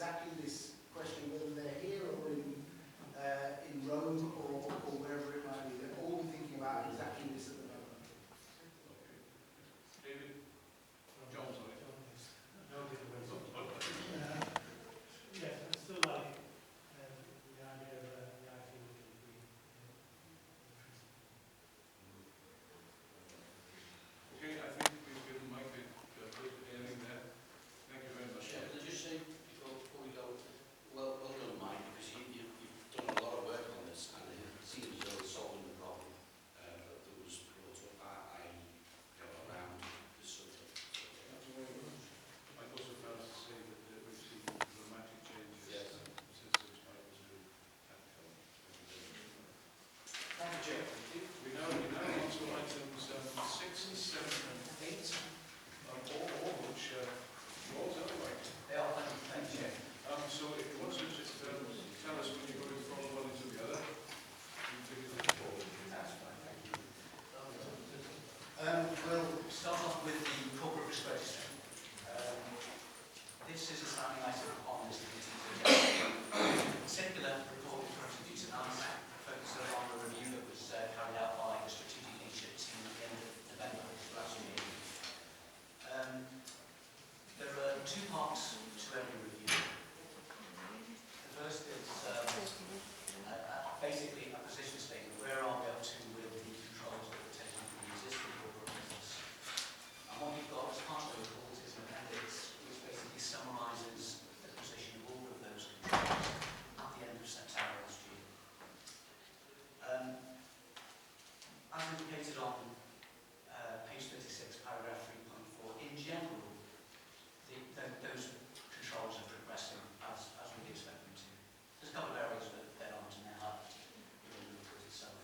exactly this question, whether they're here or in Rome or wherever it might be. They're all thinking about exactly this at the moment. David? John, sorry. No, yes, I still like the idea of the IT would be Okay, I think we've given Mike a good hearing there. Thank you very much. Yeah, can I just say, before we go, well done, Mike, because you've done a lot of work on this, and it seems as though it's solving the problem that was brought up around this subject. Thank you very much. I'd also fail to say that we've seen dramatic changes since Mike was doing that film. Thank you, Chair. We now on to items 6, 7 and 8, all which yours anyway. They are, thank you, Chair. So if you want to just tell us when you're going from one into the other, you take it forward. That's fine, thank you. We'll start off with the corporate risk register. This is a standing item on this committee. Circular report for duty analysis focuses on the review that was carried out by the strategic leadership team at the end of November last year. There are two parts to every review. The first is basically a position statement. Where are we up to with the controls that we're taking from the existing corporate business? And what you've got as part of the report is an appendix which basically summarises the position of all of those controls at the end of September last year. As indicated on page 36, paragraph 3.4, in general, those controls are progressing as we'd expect them to. There's a couple of areas that aren't in there within the report itself.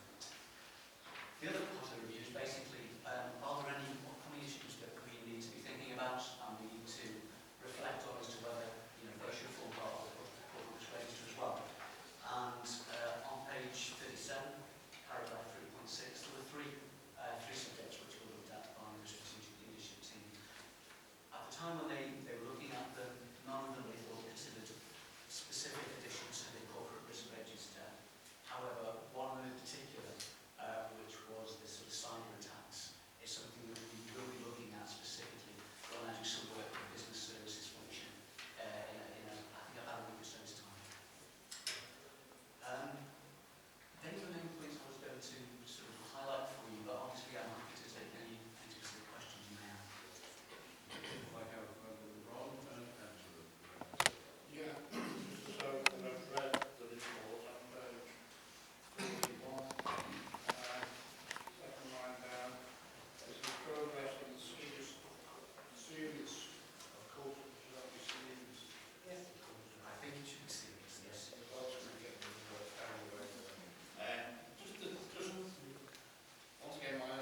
The other part of the review is basically, are there any upcoming issues that we need to be thinking about and we need to reflect on as to whether they should form part of the corporate risk register as well. And on page 37, paragraph 3.6, there were three subjects which were looked at by the strategic leadership team. At the time when they were looking at them, none of them they thought considered specific additions to the corporate risk register. However, one of them in particular, which was the sort of cyber attacks, is something that we will be looking at specifically when I do some work with business services function in I think about a week or so's time. They were the main points I was going to sort of highlight for you, but obviously I'm happy to take any specific questions you may have. I have Ron and Angela. Yeah, so I've read the report on page 41. Second line down, there's a progress in the series of course, which is obviously serious. Yes. I think it should be serious, yes. Once again, my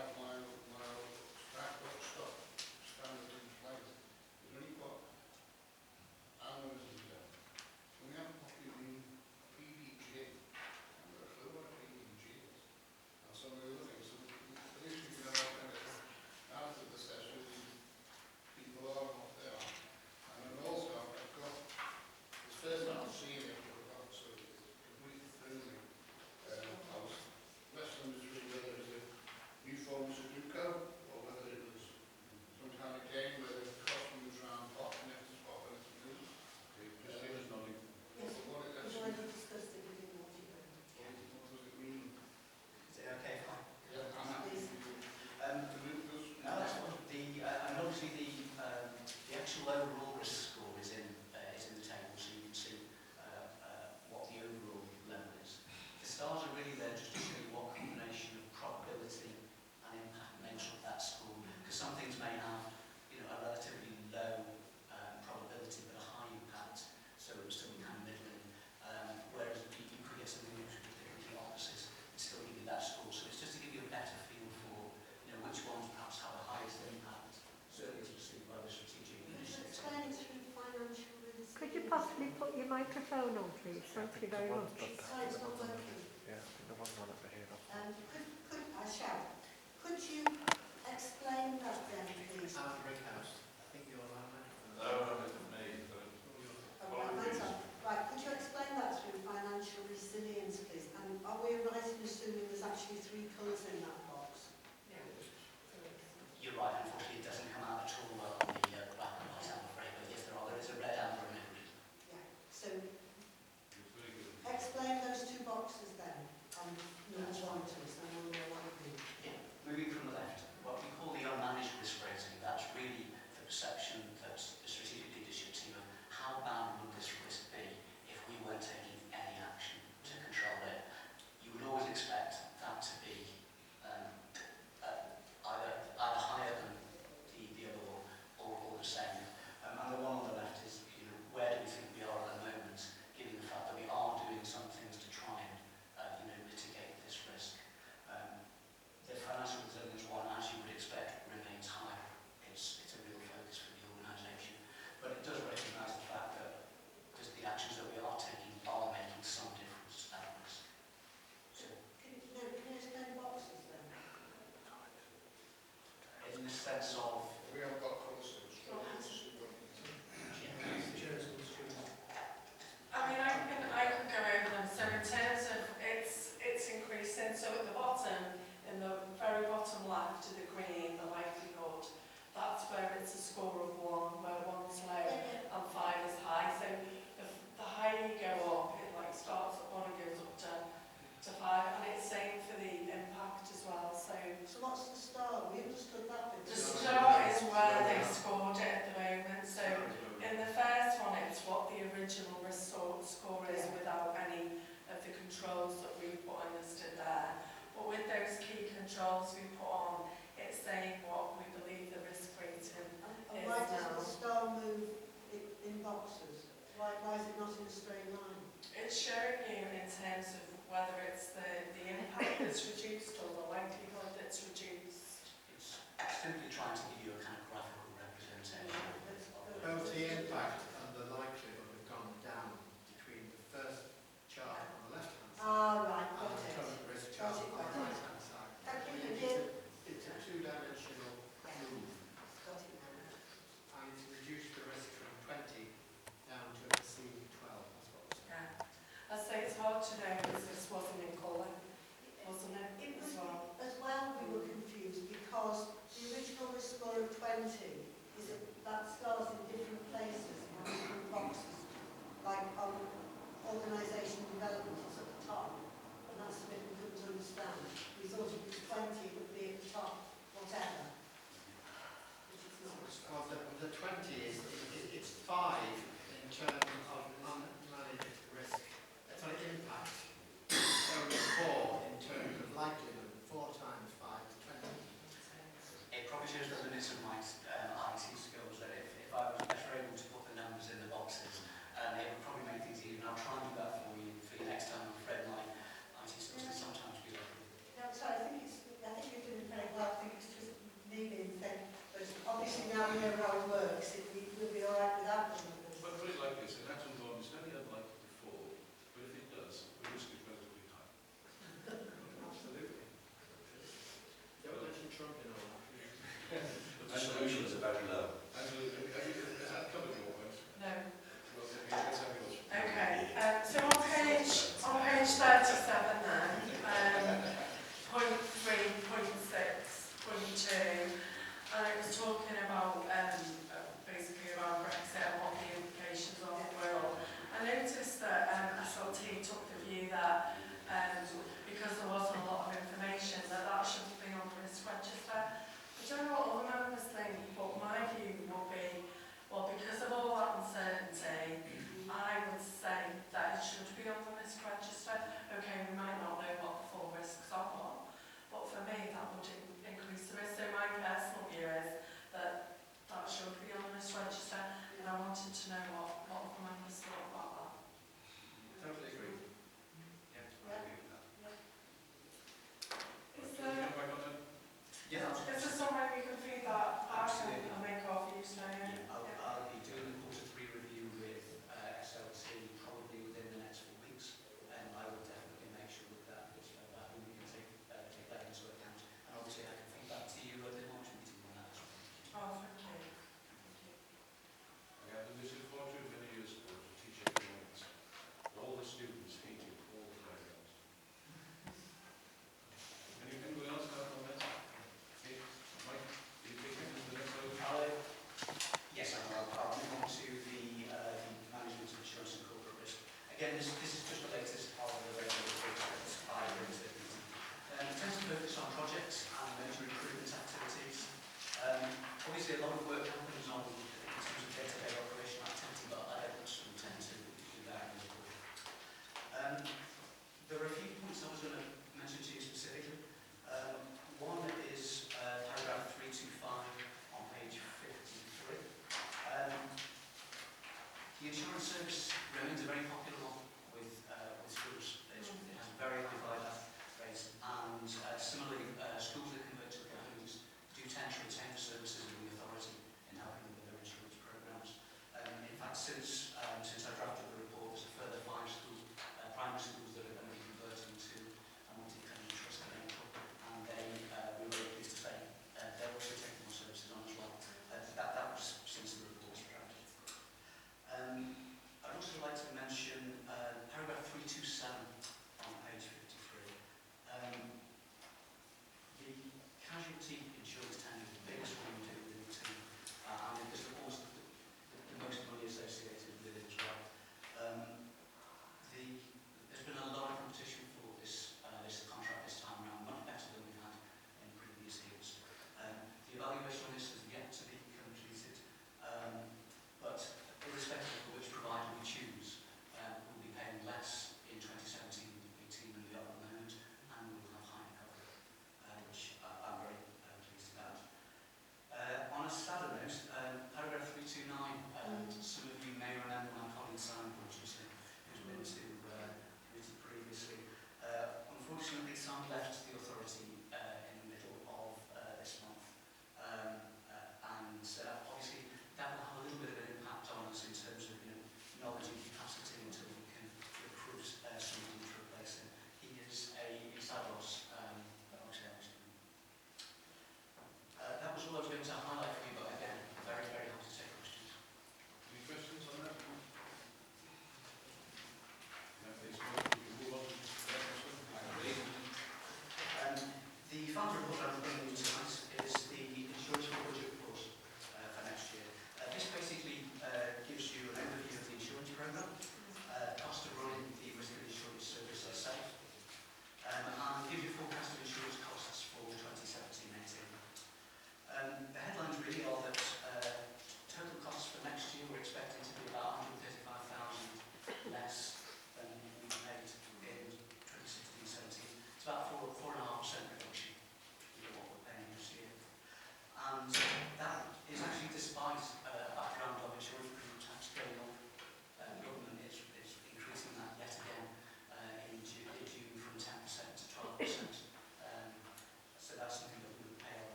scrapbook stuff standard in place. Is there any what hours is there? We have a copy of the PDG. I'm not sure what a PDG is. And some of the other things. So at least we can have out of the session, people are what they are. And then also, I've got, it's first time I've seen it, but I've got so completely through me. I was wrestling between whether it was a new form of Sudoku or whether it was some kind of game where the cross moves around hot and it's hot and it's blue. Christina's nodding. What it We've actually, already discussed it within what you know. what does it mean? Is it okay if I? Yeah, I'm happy to do No, that's fine. And obviously the actual overall risk score is in the table, so you can see what the overall level is. The stars are really there just to show you what combination of probability and impact makes up that score. Because some things may have, a relatively low probability but a high impact, so it's still kind of middling. Whereas you could get something which would be completely opposite and still give you that score. So it's just to give you a better feel for which ones perhaps have the highest impact, certainly as received by the strategic leadership. Explain it through financial risk. Could you possibly put your microphone on, please? Thank you very much. Sorry, it's not working. Yeah, I think there was one over here. Could you explain that then, please? Brighouse. I think you're on that. No, it's me. Oh, right, mine's on first one, it's what the original score is without any of the controls that we put on listed there. But with those key controls we put on, it's saying what we believe the risk rating is And why does now. the star move in boxes? Why is it not in a straight line? It's showing you in terms of whether it's the impact that's reduced or the likelihood that's reduced. It's simply trying to give you a kind of graphical representation of Both the impact and the likelihood have gone down between the first chart on the left-hand side Right, and got the it. current risk Got chart it, on the got it. right-hand side. Thank you, It's Jim. it's a two-dimensional move, Got it now. and it's reduced the risk from 20 down to a perceived 12. That's what it's saying. Yeah. I say it's hard to know because this wasn't in colour, wasn't it? It was, as well. as well, we were confused because the original risk score of 20 is that stars in different places, in different boxes, like on organisation development is at the top, and that's the bit we couldn't understand. We thought if it was 20, it would be at the top, whatever, which it's not. Well, the 20 is, it's 5 in terms of unmanaged risk. Sorry, impact. Only 4 in terms of likelihood. 4 times 5 is 20. It probably shows the limits of my IT skills, that if I was better able to put the numbers in the boxes, it would probably make things easier. And I'll try and do that for you next time. I'm afraid my IT skills can sometimes be like No, so I think you're doing very well. I think it's just me being thin. But obviously now we know how it works. We'll be all right without the numbers. But put it like this, an atom bomb is very unlikely to fall, but if it does, the risk is relatively high. Absolutely. Don't mention Trump in all that. But the solutions are very low. Absolutely. Has that covered your point? No. Well, let's have yours. Okay, so on page 37 then, point 3, point 6, point 2, and it was talking about basically around Brexit and what the implications are for Wirral. I noticed that SLT took the view that because there wasn't a lot of information that should be on the risk register. I don't know what other members think, but my view will be, well, because of all that uncertainty, I would say that it should be on the risk register. Okay, we might not know what the full risks are, but for me that would increase the risk. So my personal view is that should be on the risk register, and I wanted to know what the members thought about that. Totally agree. Yeah, I agree with that. Is Can we there, get back on that? Yeah, is there some way we can feed that back Absolutely. and make our views known? I'll be doing the quarter 3 review with SLT probably within the next 4 weeks, and I will definitely make sure that we can take that into account. And obviously I can feed back to you at the March meeting on that as well. Oh, thank you. I have the misfortune of many years ago to teach economics. All the students hated all the playgrounds. Anything else on that? Okay, Mike, do you take it to the next level? Yes, I'll move on to the management of insurance and corporate risk. Again, this is just the latest part of the regulatory expense I bring to the meeting. It tends to focus on projects and major improvement activities. Obviously, a lot of work happens on in terms of day-to-day operational activity, but I don't intend to do that in this book. There are a few points I was going to mention to you specifically. One is paragraph 325 on page 53. The insurance service remains a very popular one with schools. It has a very high buy-back rate, and similarly, schools that convert to academies do tend to retain the services of the authority in helping them with their insurance programs. In fact, since I drafted the report, there's a further 5 schools, primary schools that are going to be converting to a multi-academy trust arrangement, and we were very pleased to say they're also taking more services on as well. That was since the report was drafted. I'd also like to mention paragraph 327 on page 53. The casualty insurance tender is the biggest one we do within the team, and there's of course the most money associated with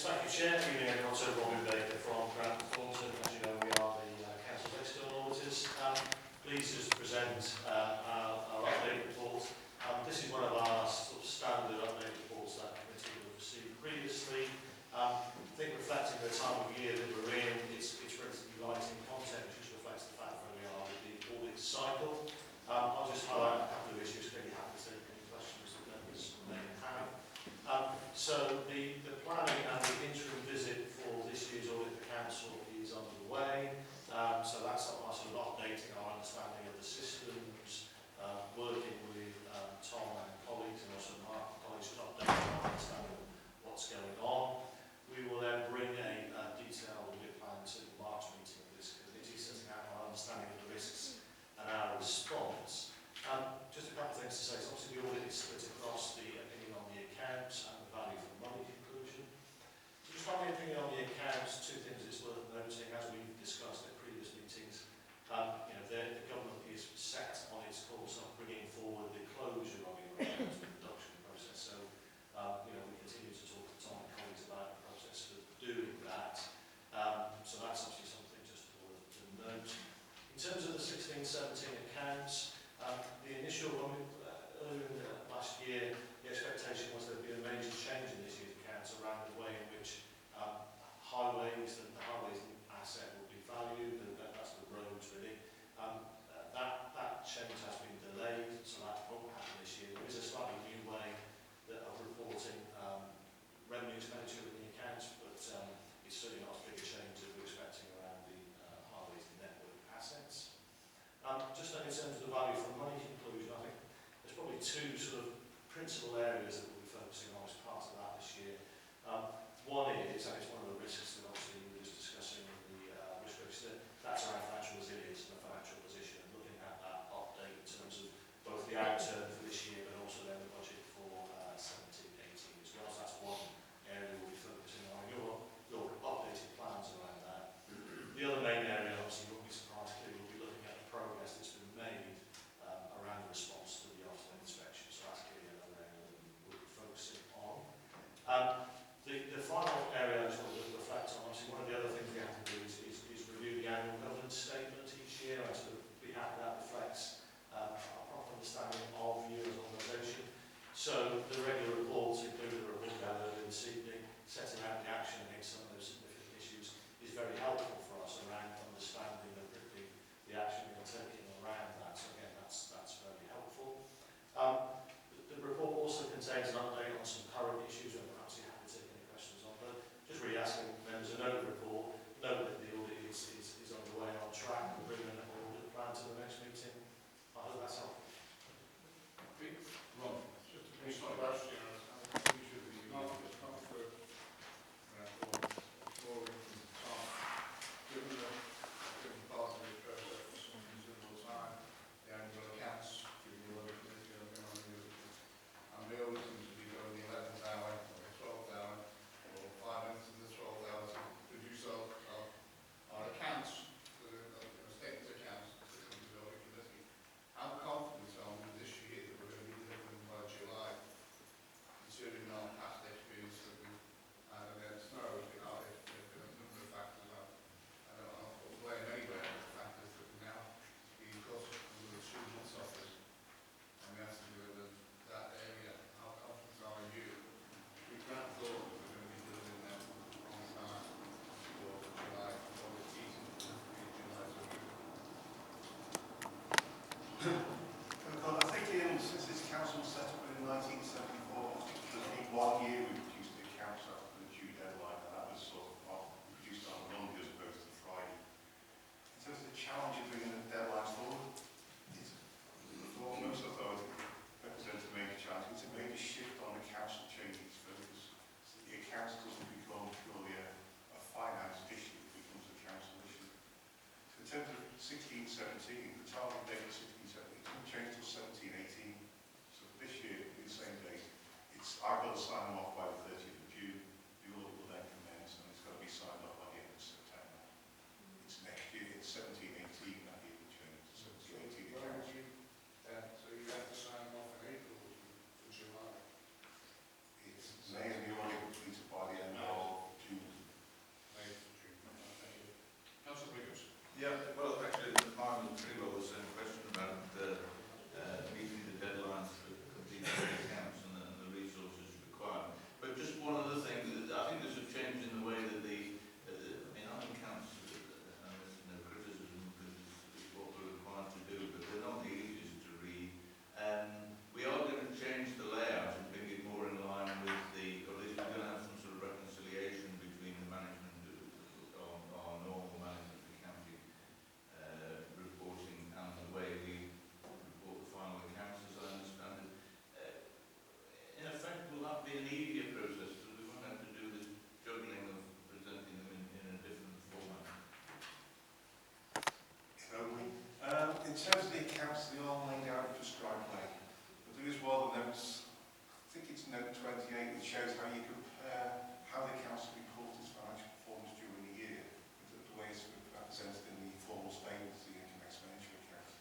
Yes, thank you, Chair. Good evening, everyone. So Robin Baker from Grant Thornton. As you know, we are the Council's external auditors. Pleased just to present our update report. This is one of our sort of standard update reports that committee will have received previously. I think reflecting the time of year that we're in, it's relatively light in content, which reflects the fact where we are with the audit cycle. I'll just highlight a couple of issues, clearly happy to take any questions that members may have. So the planning and the interim visit for this year's audit of the council is underway. So that's our sort of updating our understanding of the systems, working with Tom and colleagues and also Mark, colleagues it shows how you compare how the council reports its financial performance during the year, with the way it's represented in the formal statements, the income expenditure accounts.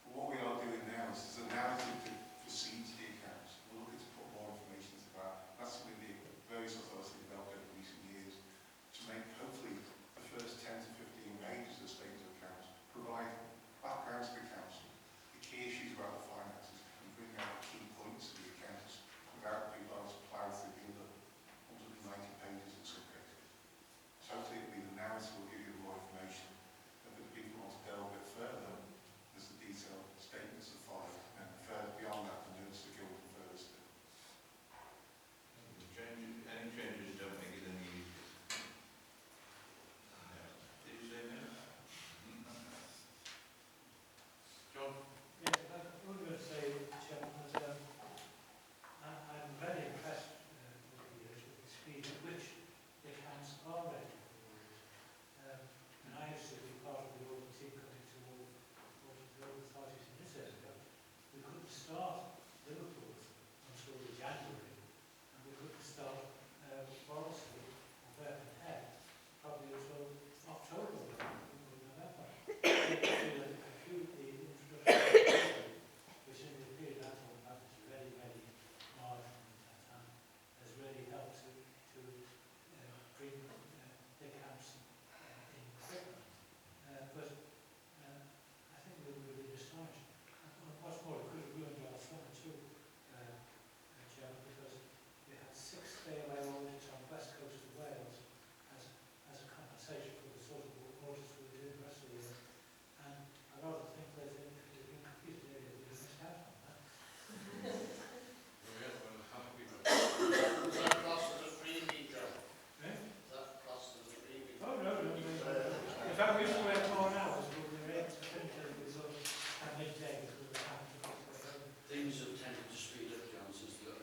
But what we are doing now is there's a narrative to precedes the accounts. We're looking to put more information into that. That's something the various authorities have developed over recent years to make hopefully the first 10 to 15 pages of statements of accounts provide background to the council, the key issues about the finances, and bring out the key points of the accounts without being able to plough through the other 190 pages in some cases. So hopefully it'll be the narrative will give you more information. And for the people who want to delve a bit further, there's the detailed statements that follow, and further beyond that, the notes that go even further still. Any changes don't make it any easier. No. Did you say no? John? Yes, I was going to say, Chairman, that I'm very impressed with the speed at which the accounts are ready for audit. And I used to be part of the audit team coming to all the authorities in this area. We couldn't start Liverpool until January, and we couldn't start Wallasey or Birkenhead Head probably until October or November. The introduction, which in the period I thought that was very, very marginal at that time, has really helped to bring the accounts in quicker. But I think we would have been astonished. And what's more, it could have ruined our summer too, Chairman, because we had 6 stay-away audits on the west coast of Wales as a compensation for the sort of audits we were doing the rest of the year. And I rather think that if it had been completed earlier, we would have missed out on that. Yeah, well, how we Is that class as a freebie, John? Eh? Is that class as a freebie? Oh, no. In fact, we used to work 4 hours, but we were able to finish it sort of at midday because we were having to go home. Things have tended to speed up, John, since the other.